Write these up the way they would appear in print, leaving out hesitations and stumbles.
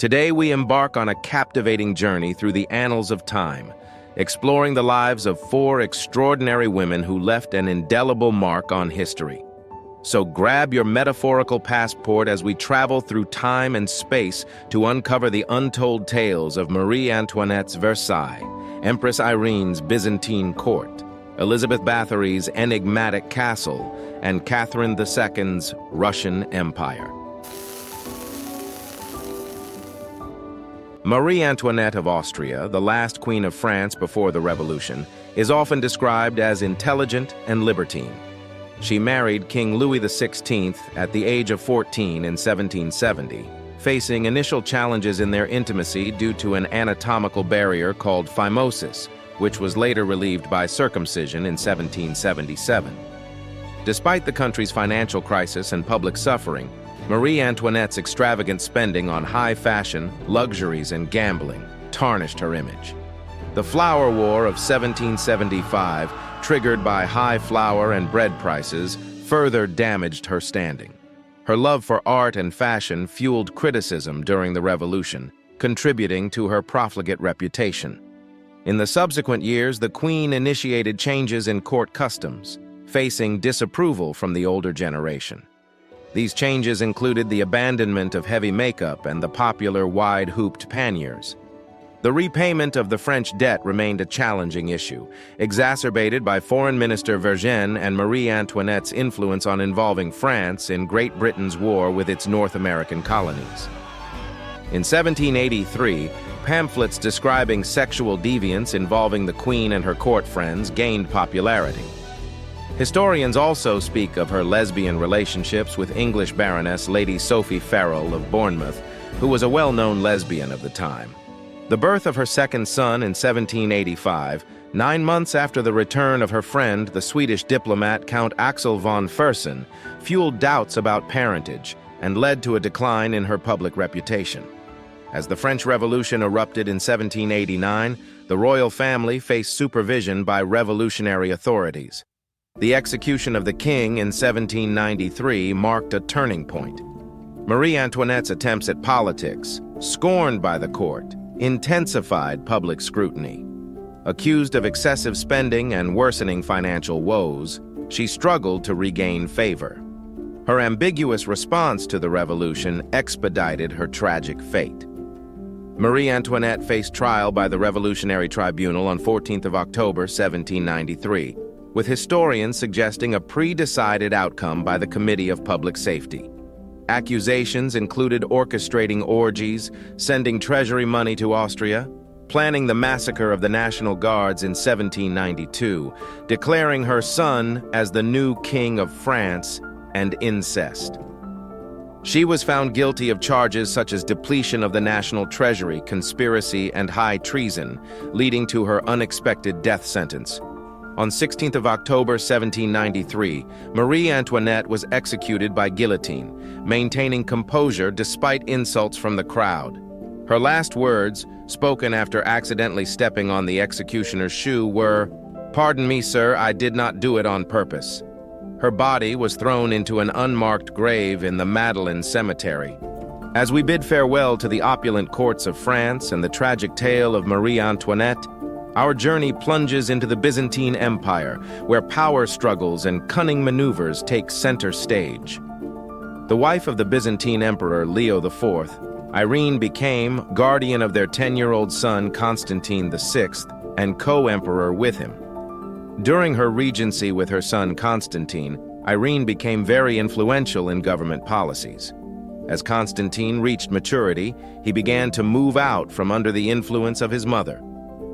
Today we embark on a captivating journey through the annals of time, exploring the lives of four extraordinary women who left an indelible mark on history. So grab your metaphorical passport as we travel through time and space to uncover the untold tales of Marie Antoinette's Versailles, Empress Irene's Byzantine court, Elisabeth Bathory's enigmatic castle, and Catherine II's Russian Empire. Marie Antoinette of Austria, the last queen of France before the Revolution, is often described as intelligent and libertine. She married King Louis XVI at the age of 14 in 1770, facing initial challenges in their intimacy due to an anatomical barrier called phimosis, which was later relieved by circumcision in 1777. Despite the country's financial crisis and public suffering, Marie Antoinette's extravagant spending on high fashion, luxuries, and gambling tarnished her image. The Flour War of 1775, triggered by high flour and bread prices, further damaged her standing. Her love for art and fashion fueled criticism during the Revolution, contributing to her profligate reputation. In the subsequent years, the Queen initiated changes in court customs, facing disapproval from the older generation. These changes included the abandonment of heavy makeup and the popular wide-hooped panniers. The repayment of the French debt remained a challenging issue, exacerbated by Foreign Minister Vergennes and Marie Antoinette's influence on involving France in Great Britain's war with its North American colonies. In 1783, pamphlets describing sexual deviance involving the Queen and her court friends gained popularity. Historians also speak of her lesbian relationships with English Baroness Lady Sophie Farrell of Bournemouth, who was a well-known lesbian of the time. The birth of her second son in 1785, 9 months after the return of her friend, the Swedish diplomat Count Axel von Fersen, fueled doubts about parentage and led to a decline in her public reputation. As the French Revolution erupted in 1789, the royal family faced supervision by revolutionary authorities. The execution of the king in 1793 marked a turning point. Marie Antoinette's attempts at politics, scorned by the court, intensified public scrutiny. Accused of excessive spending and worsening financial woes, she struggled to regain favor. Her ambiguous response to the revolution expedited her tragic fate. Marie Antoinette faced trial by the Revolutionary Tribunal on 14th of October, 1793, with historians suggesting a pre-decided outcome by the Committee of Public Safety. Accusations included orchestrating orgies, sending treasury money to Austria, planning the massacre of the National Guards in 1792, declaring her son as the new King of France, and incest. She was found guilty of charges such as depletion of the national treasury, conspiracy, and high treason, leading to her unexpected death sentence. On 16th of October 1793, Marie Antoinette was executed by guillotine, maintaining composure despite insults from the crowd. Her last words, spoken after accidentally stepping on the executioner's shoe, were, "Pardon me, sir, I did not do it on purpose." Her body was thrown into an unmarked grave in the Madeleine Cemetery. As we bid farewell to the opulent courts of France and the tragic tale of Marie Antoinette, our journey plunges into the Byzantine Empire, where power struggles and cunning maneuvers take center stage. The wife of the Byzantine Emperor Leo IV, Irene became guardian of their 10-year-old son Constantine VI and co-emperor with him. During her regency with her son Constantine, Irene became very influential in government policies. As Constantine reached maturity, he began to move out from under the influence of his mother.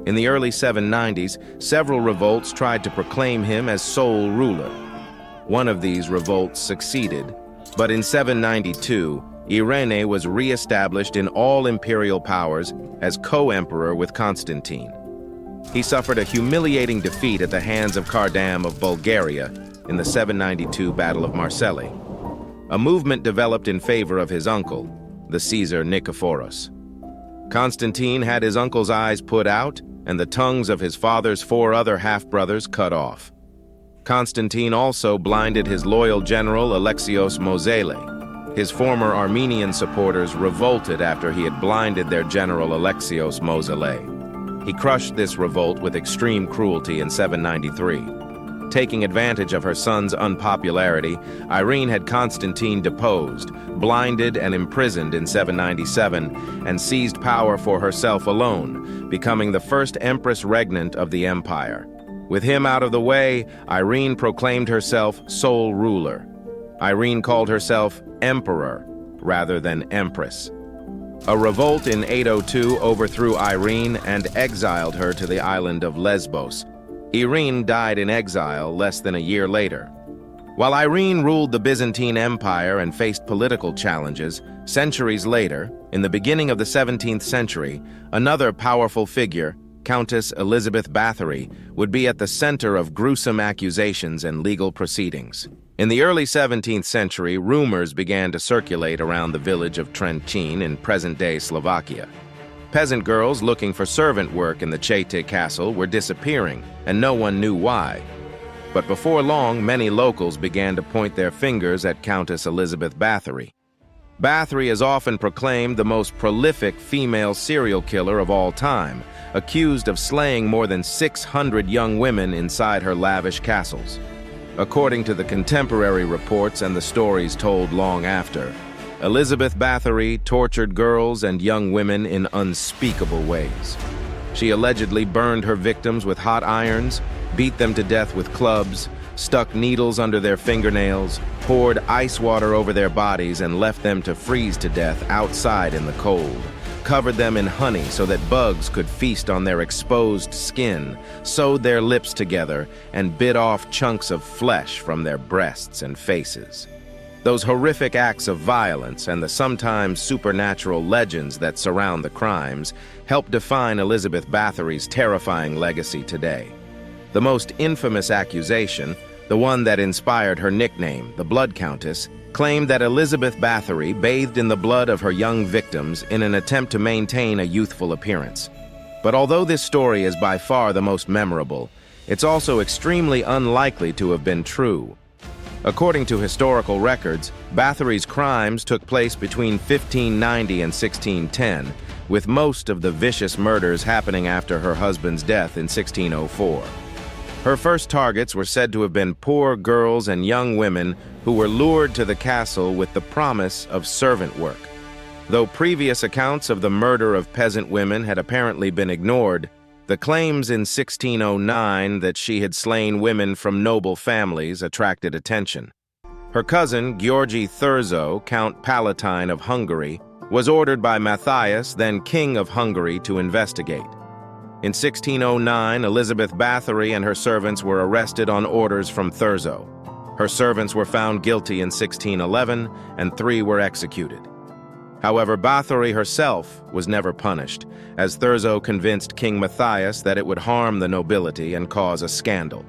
In the early 790s, several revolts tried to proclaim him as sole ruler. One of these revolts succeeded, but in 792, Irene was re-established in all imperial powers as co-emperor with Constantine. He suffered a humiliating defeat at the hands of Cardam of Bulgaria in the 792 Battle of Marseilles. A movement developed in favor of his uncle, the Caesar Nikephoros. Constantine had his uncle's eyes put out and the tongues of his father's 4 other half-brothers cut off. Constantine also blinded his loyal general Alexios Mosele. His former Armenian supporters revolted after he had blinded their general Alexios Mausolei. He crushed this revolt with extreme cruelty in 793. Taking advantage of her son's unpopularity, Irene had Constantine deposed, blinded and imprisoned in 797, and seized power for herself alone, becoming the first empress regnant of the empire. With him out of the way, Irene proclaimed herself sole ruler. Irene called herself emperor rather than empress. A revolt in 802 overthrew Irene and exiled her to the island of Lesbos. Irene died in exile less than a year later. While Irene ruled the Byzantine Empire and faced political challenges, centuries later, in the beginning of the 17th century, another powerful figure, Countess Elisabeth Bathory, would be at the center of gruesome accusations and legal proceedings. In the early 17th century, rumors began to circulate around the village of Trenčín in present-day Slovakia. Peasant girls looking for servant work in the Čete castle were disappearing, and no one knew why. But before long, many locals began to point their fingers at Countess Elisabeth Bathory. Bathory is often proclaimed the most prolific female serial killer of all time, accused of slaying more than 600 young women inside her lavish castles. According to the contemporary reports and the stories told long after, Elisabeth Bathory tortured girls and young women in unspeakable ways. She allegedly burned her victims with hot irons, beat them to death with clubs, stuck needles under their fingernails, poured ice water over their bodies, and left them to freeze to death outside in the cold, covered them in honey so that bugs could feast on their exposed skin, sewed their lips together, and bit off chunks of flesh from their breasts and faces. Those horrific acts of violence and the sometimes supernatural legends that surround the crimes help define Elisabeth Bathory's terrifying legacy today. The most infamous accusation, the one that inspired her nickname, the Blood Countess, claimed that Elisabeth Bathory bathed in the blood of her young victims in an attempt to maintain a youthful appearance. But although this story is by far the most memorable, it's also extremely unlikely to have been true. According to historical records, Bathory's crimes took place between 1590 and 1610, with most of the vicious murders happening after her husband's death in 1604. Her first targets were said to have been poor girls and young women who were lured to the castle with the promise of servant work. Though previous accounts of the murder of peasant women had apparently been ignored, the claims in 1609 that she had slain women from noble families attracted attention. Her cousin, György Thurzó, Count Palatine of Hungary, was ordered by Matthias, then King of Hungary, to investigate. In 1609, Elisabeth Bathory and her servants were arrested on orders from Thurzó. Her servants were found guilty in 1611, and 3 were executed. However, Bathory herself was never punished, as Thurzó convinced King Matthias that it would harm the nobility and cause a scandal.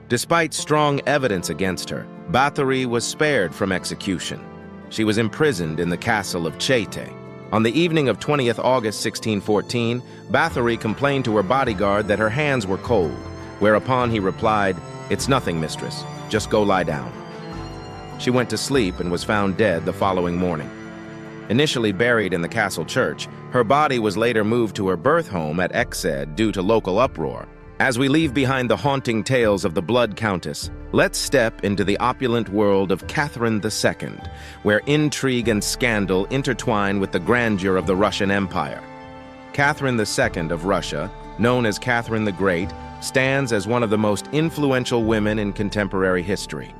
Despite strong evidence against her, Bathory was spared from execution. She was imprisoned in the castle of Čete. On the evening of 20th August 1614, Bathory complained to her bodyguard that her hands were cold, whereupon he replied, "It's nothing, mistress. Just go lie down." She went to sleep and was found dead the following morning. Initially buried in the castle church, her body was later moved to her birth home at Exed due to local uproar. As we leave behind the haunting tales of the Blood Countess, let's step into the opulent world of Catherine II, where intrigue and scandal intertwine with the grandeur of the Russian Empire. Catherine II of Russia, known as Catherine the Great, stands as one of the most influential women in contemporary history.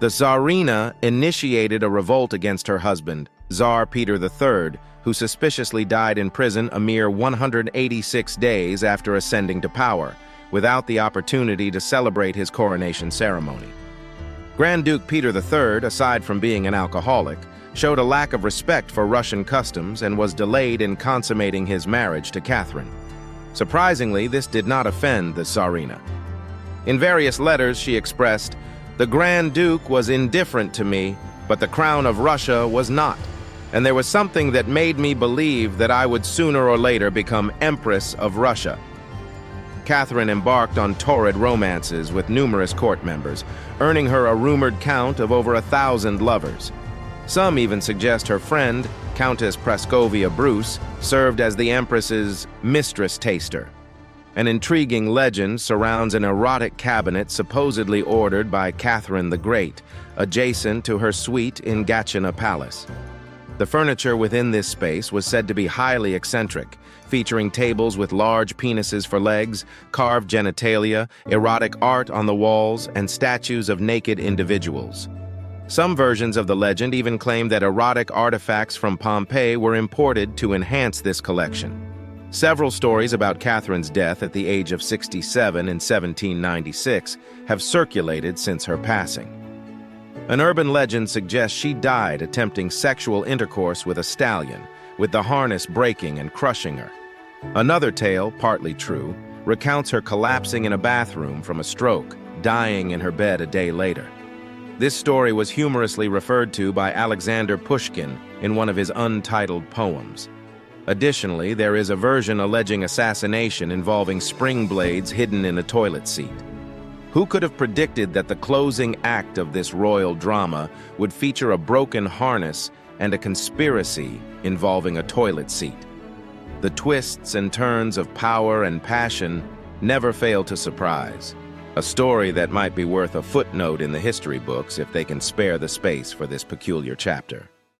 The Tsarina initiated a revolt against her husband, Tsar Peter III, who suspiciously died in prison a mere 186 days after ascending to power, without the opportunity to celebrate his coronation ceremony. Grand Duke Peter III, aside from being an alcoholic, showed a lack of respect for Russian customs and was delayed in consummating his marriage to Catherine. Surprisingly, this did not offend the Tsarina. In various letters, she expressed, "The Grand Duke was indifferent to me, but the crown of Russia was not, and there was something that made me believe that I would sooner or later become Empress of Russia." Catherine embarked on torrid romances with numerous court members, earning her a rumored count of over 1,000 lovers. Some even suggest her friend, Countess Praskovia Bruce, served as the Empress's mistress taster. An intriguing legend surrounds an erotic cabinet supposedly ordered by Catherine the Great, adjacent to her suite in Gatchina Palace. The furniture within this space was said to be highly eccentric, featuring tables with large penises for legs, carved genitalia, erotic art on the walls, and statues of naked individuals. Some versions of the legend even claim that erotic artifacts from Pompeii were imported to enhance this collection. Several stories about Catherine's death at the age of 67 in 1796 have circulated since her passing. An urban legend suggests she died attempting sexual intercourse with a stallion, with the harness breaking and crushing her. Another tale, partly true, recounts her collapsing in a bathroom from a stroke, dying in her bed a day later. This story was humorously referred to by Alexander Pushkin in one of his untitled poems. Additionally, there is a version alleging assassination involving spring blades hidden in a toilet seat. Who could have predicted that the closing act of this royal drama would feature a broken harness and a conspiracy involving a toilet seat? The twists and turns of power and passion never fail to surprise. A story that might be worth a footnote in the history books if they can spare the space for this peculiar chapter.